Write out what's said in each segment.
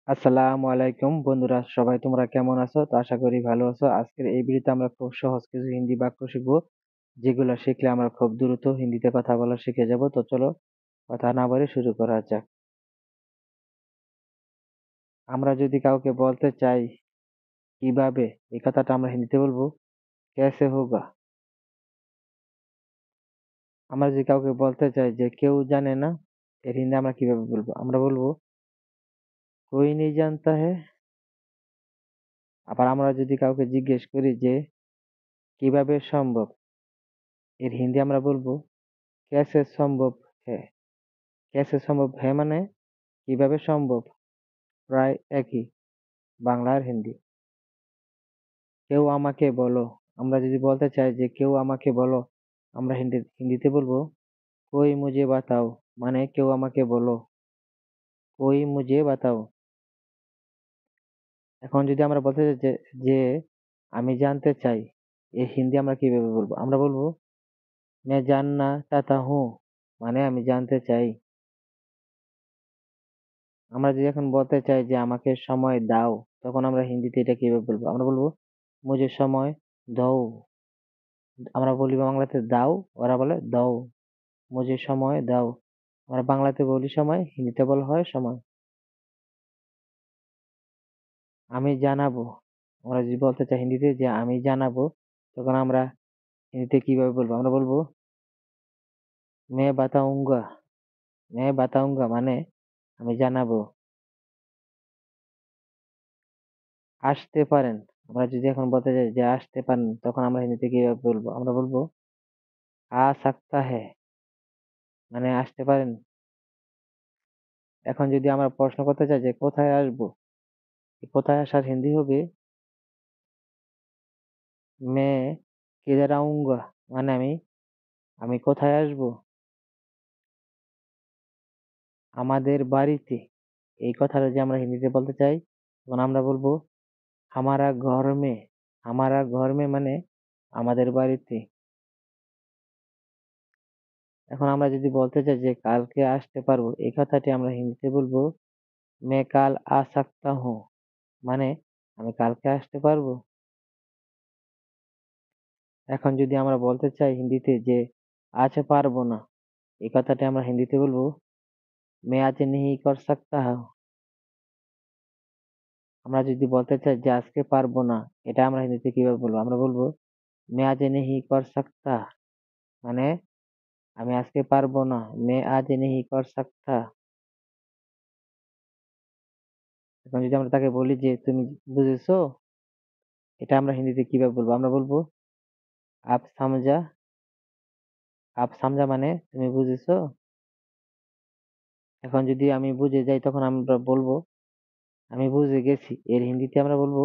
আসসালামু আলাইকুম বন্ধুরা, সবাই তোমরা কেমন আছো? তো আশা করি ভালো আছো। আজকের এই ভিডিওতে আমরা খুব সহজ কিছু হিন্দি বাক্য শিখবো, যেগুলো শিখলে আমরা খুব দ্রুত হিন্দিতে কথা বলা শিখে যাব। তো চলো কথা না বলে শুরু করা যাক। আমরা যদি কাউকে বলতে চাই কিভাবে, এই কথাটা আমরা হিন্দিতে বলবো कैसे होगा। আমরা যদি কাউকে বলতে চাই যে কেউ জানে না, এর হিন্দি আমরা কিভাবে বলবো? আমরা বলবো कोई नहीं जानता है। আবার আমরা যদি কাউকে জিজ্ঞেস করি যে কিভাবে সম্ভব, এর হিন্দি আমরা বলবো कैसे সম্ভব है। कैसे সম্ভব है মানে কিভাবে সম্ভব, প্রায় একই বাংলা আর হিন্দি। কেউ আমাকে বলো, আমরা যদি বলতে চাই যে কেউ আমাকে বলো, আমরা হিন্দিতে বলবো কোই মুঝে বাতাও, মানে কেউ আমাকে বলো, কোই মুঝে বাতাও। এখন যদি আমরা বলতে চাই যে আমি জানতে চাই, এই হিন্দি আমরা কিভাবে বলবো? আমরা বলবো मैं जानना चाहता हूँ, মানে আমি জানতে চাই। আমরা যদি এখন বলতে চাই যে আমাকে সময় দাও, তখন আমরা হিন্দিতে এটা কিভাবে বলবো? আমরা বলবো মুঝে সময় দাও। আমরা বলি বাংলাতে দাও, ওরা বলে দাও। মুঝে সময় দাও। আমরা বাংলাতে বলি সময়, হিন্দিতে বলা হয় সময়। আমি জানাবো, আমরা যদি বলতে চাই হিন্দিতে যে আমি জানাবো, তখন আমরা হিন্দিতে কিভাবে বলবো? আমরা বলবো मैं बताऊंगा। मैं बताऊंगा মানে আমি জানাবো। আসতে পারেন, আমরা যদি এখন বলতে চাই যে আসতে পারেন, তখন আমরা হিন্দিতে কিভাবে বলবো? আমরা বলবো आ सकता है, মানে আসতে পারেন। এখন যদি আমরা প্রশ্ন করতে চাই যে কোথায় আসবো, এই কোথায় আসার হিন্দি হবে मैं किधर आऊंगा, মানে আমি আমি কোথায় আসবো? আমাদের বাড়িতে। এই কথাটা যদি আমরা হিন্দিতে বলতে চাই, তখন আমরা বলবো হামারা ঘর মে। হামারা ঘর মে মানে আমাদের বাড়িতে। এখন আমরা যদি বলতে চাই যে কালকে আসতে পারবো, এই কথাটি আমরা হিন্দিতে বলবো मैं কাল आ सकता हूँ, মানে আমি কালকে আসতে পারবো। এখন যদি আমরা বলতে চাই হিন্দিতে যে আজ পারবো না, এই কথাটি আমরা হিন্দিতে বলবো मैं आज नहीं कर सकता हूँ। আমরা যদি বলতে চাই যে আজকে পারবো না, এটা আমরা হিন্দিতে কিভাবে বলবো? আমরা বলবো मैं आज नहीं कर सकता, মানে আমি আজকে পারবো না। मैं आज नहीं कर सकता। এখন যদি আমরা তাকে বলি যে তুমি বুঝেছো, এটা আমরা হিন্দিতে কিভাবে বলবো? আমরা বলবো আপ সামজা। আপ সামজা মানে তুমি বুঝেছো। এখন যদি আমি বুঝে যাই, তখন আমরা বলবো আমি বুঝে গেছি। এর হিন্দিতে আমরা বলবো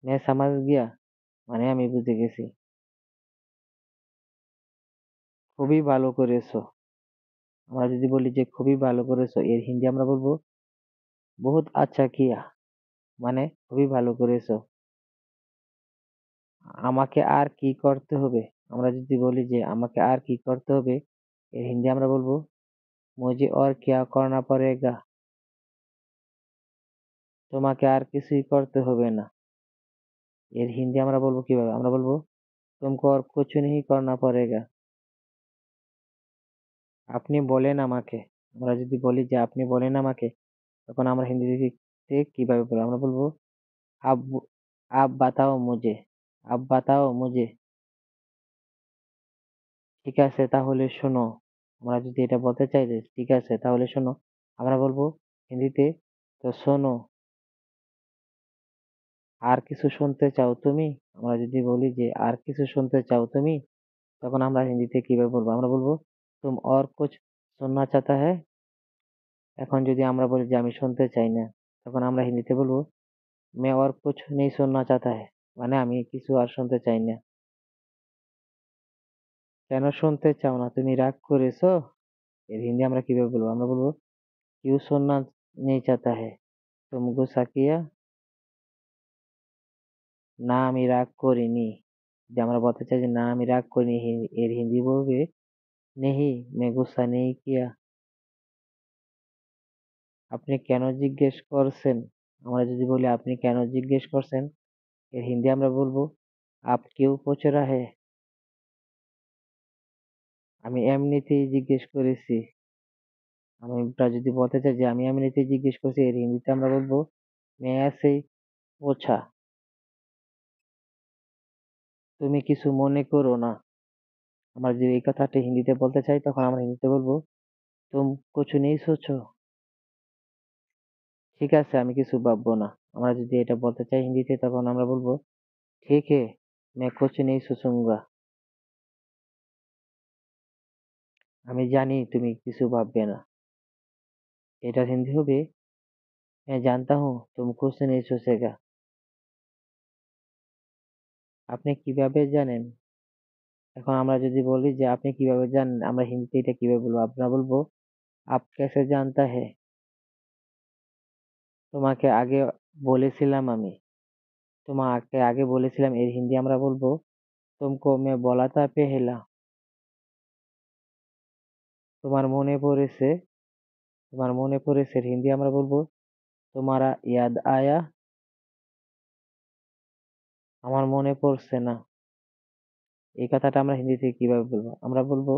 मैं समझ गया, মানে আমি বুঝে গেছি। খুবই ভালো করেছো, আমরা যদি বলি যে খুবই ভালো করেছো, এর হিন্দি আমরা বলবো বহুত আচ্ছা কিয়া, মানে খুবই ভালো করেছো। আমাকে আর কি করতে হবে, আমরা যদি বলি যে আমাকে আর কি করতে হবে, এর হিন্দি আমরা বলবো মুঝে और क्या करना पड़ेगा। তোমাকে আর কিছুই করতে হবে না। এর হিন্দি আমরা বলবো কিভাবে? আমরা বলবো तुमको और कुछ नहीं करना पड़ेगा। আপনি বলেন আমাকে, আমরা যদি বলি যে আপনি বলেন আমাকে, তখন আমরা হিন্দিতে কিভাবে বলবো? আমরা বলবো আপ আপ বাতাও মুঝে। আপ বাতাও মুঝে। ঠিক আছে তাহলে শোনো, আমরা যদি এটা বলতে চাই যে ঠিক আছে তাহলে শোনো, আমরা বলবো হিন্দিতে তো শোনো। আর কিছু শুনতে চাও তুমি, আমরা যদি বলি যে আর কিছু শুনতে চাও তুমি, তখন আমরা হিন্দিতে কিভাবে বলবো? আমরা বলবো তুম और कुछ सुनना चाहता है। এখন যদি আমরা বলি যে আমি শুনতে চাই না, তখন আমরা হিন্দিতে বলবো मैं और कुछ नहीं सुनना चाहता है, মানে আমি কিছু আর শুনতে চাই না। কেন শুনতে চাও না, তুমি রাগ করেছো? এর হিন্দি আমরা কিভাবে বলবো? আমরা বলবো क्यों सुनना नहीं चाहता है, तुम गुस्सा किया। না আমি রাগ করিনি। যে আমরা বলতে চাই যে না আমি রাগ করিনি, এর হিন্দি বলবে नहीं मैं गुस्सा नहीं किया। আপনি কেন জিজ্ঞেস করছেন? আমরা যদি বলি আপনি কেন জিজ্ঞেস করছেন, এর হিন্দি আমরা বলবো আপ কিউ পুছ রাহে? আমি এমনিতেই জিজ্ঞেস করেছি। আমরা যদি বলতে চাই যে আমি এমনিতেই জিজ্ঞেস করছি, এর হিন্দিতে আমরা বলবো मैं ऐसे ही पूछा। তুমি কিছু মনে করো না। আমরা যদি এই কথাটা হিন্দিতে বলতে চাই তখন আমরা হিন্দিতে বলবো তুম কুছ নেই সোচো। ঠিক আছে, আমি কিছু ভাববো না। আমরা যদি এটা বলতে চাই হিন্দিতে তখন আমরা বলবো ঠিক হে मैं कुछ नहीं सोचूंगा। আমি জানি তুমি কিছু ভাববে না। এটার হিন্দি হবে मैं जानता हूँ तुम कुछ नहीं सोचेगा। আপনি কিভাবে জানেন? এখন আমরা যদি বলি যে আপনি কিভাবে জানেন, আমরা হিন্দিতে এটা কিভাবে বলবো? আমরা বলবো আপ कैसे जानता है। তোমাকে আগে বলেছিলাম আমি। তোমাকে আগে বলেছিলাম, এর হিন্দি আমরা বলবো तुमको मैं बोला था पहला। তোমার মনে পড়েছে। তোমার মনে পড়েছে এর হিন্দি আমরা বলবো তোমারা ইয়াদ আয়া। আমার মনে পড়ছে না। এই কথাটা আমরা হিন্দিতে কিভাবে বলবো? আমরা বলবো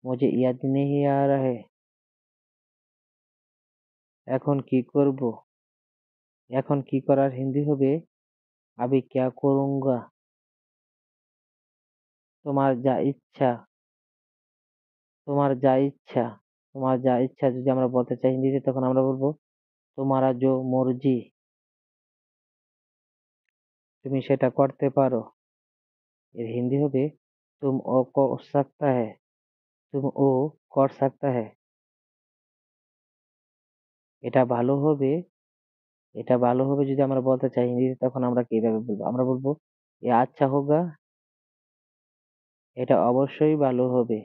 মুঝে ইয়াদ নেহি আ রাহে। এখন কি করব? এখন কি করার হিন্দি হবে আবি ক্যা করুঙ্গা। তোমার যা ইচ্ছা। তোমার যা ইচ্ছা। তোমার যা ইচ্ছা যদি আমরা বলতে চাই হিন্দিতে তখন আমরা বলবো তোমারা জো মর্জি। তুমি সেটা করতে পারো। এর হিন্দি হবে তুম ও কর সাকতা হ্যায়। তুম ও কর সাকতা হ্যায়। এটা ভালো হবে। এটা ভালো হবে যদি আমরা বলতে চাই হিন্দিতে তখন আমরা কিভাবে বলবো? আমরা বলবো এ আচ্ছা হোগা। এটা অবশ্যই ভালো হবে।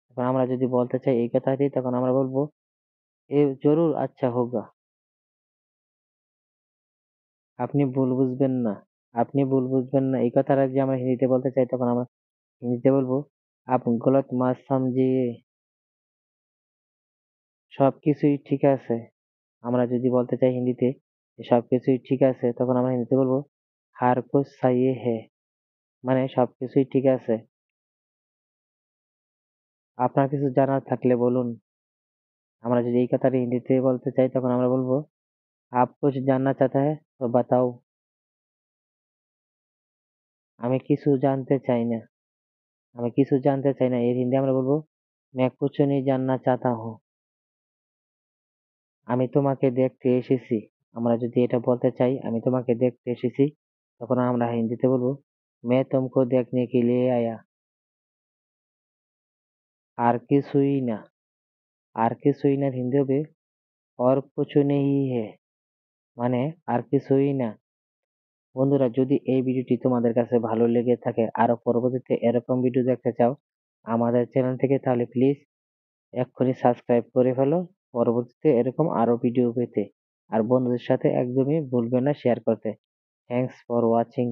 এখন আমরা যদি বলতে চাই এই কথাটি তখন আমরা বলবো এ জরুর আচ্ছা হোগা। আপনি ভুল বুঝবেন না। আপনি ভুল বুঝবেন না এই কথাটা যদি আমরা হিন্দিতে বলতে চাই তখন আমরা হিন্দিতে বলবো আপ গলত মত সমঝিয়ে। সবকিছুই ঠিক আছে। আমরা যদি বলতে চাই হিন্দিতে যে সবকিছুই ঠিক আছে তখন আমরা হিন্দিতে বলবো হার কুছ সহি হে। মানে সবকিছুই ঠিক আছে। আপনার কিছু জানার থাকলে বলুন। আমরা যদি এই কথাটা হিন্দিতে বলতে চাই তখন আমরা বলবো আপ কুছ জাননা চাহতা হ্যায় তো বাতাও। আমি কিছু জানতে চাই না। আমি কিছু জানতে চাই না এর হিন্দি আমরা বলবো मैं कुछ नहीं जानना चाहता हूँ। আমি তোমাকে দেখতে এসেছি। আমরা যদি এটা বলতে চাই আমি তোমাকে দেখতে এসেছি তখন আমরা হিন্দিতে বলবো मैं तुमको देखने के लिए आया। আর কিছুই না। আর কিছুই না হিন্দি হবে और कुछ नहीं है। মানে আর কিছুই না। বন্ধুরা, যদি এই ভিডিওটি তোমাদের কাছে ভালো লেগে থাকে আরো পরবর্তীতে এরকম ভিডিও দেখতে চাও আমাদের চ্যানেল থেকে তাহলে প্লিজ এক্ষুনি সাবস্ক্রাইব করে ফেলো পরবর্তীতে এরকম আরো ভিডিও পেতে। আর বন্ধুদের সাথে একদমই ভুলবে না শেয়ার করতে। Thanks for watching.